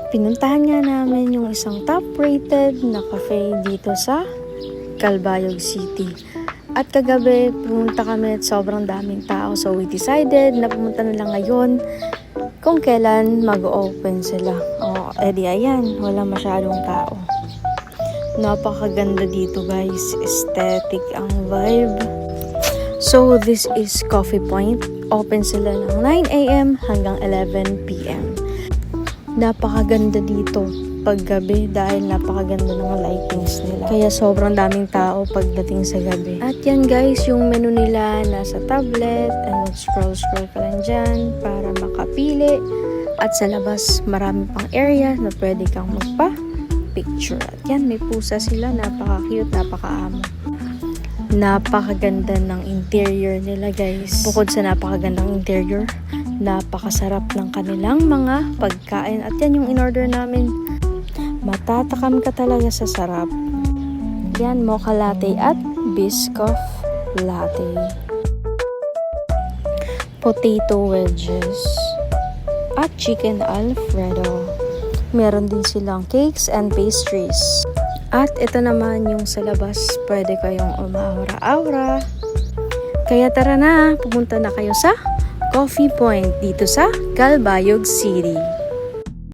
Pinuntahan nga namin yung isang top-rated na cafe dito sa Calbayog City. At kagabi, pumunta kami at sobrang daming tao. So we decided na pumunta na lang ngayon kung kailan mag-open sila. Edi ayan, wala masyadong tao. Napakaganda dito guys, aesthetic ang vibe. So this is Coffee Point. Open sila ng 9 AM hanggang 11 PM. Napakaganda dito paggabi dahil napakaganda ng lightings nila. Kaya sobrang daming tao pagdating sa gabi. At yan guys, yung menu nila nasa tablet. And scroll ka lang dyan para makapili. At sa labas, marami pang area na pwede kang magpa-picture. At yan, may pusa sila. Napaka-cute, napaka-amo. Napakaganda ng interior nila guys. Bukod sa napakagandang interior, napakasarap ng kanilang mga pagkain. At yan yung in-order namin. Matatakam ka talaga sa sarap. Yan, mocha latte at biscoff latte. Potato wedges. At chicken alfredo. Meron din silang cakes and pastries. At ito naman yung sa labas. Pwede kayong umaura-aura. Kaya tara na, pumunta na kayo sa Coffee Point dito sa Calbayog City.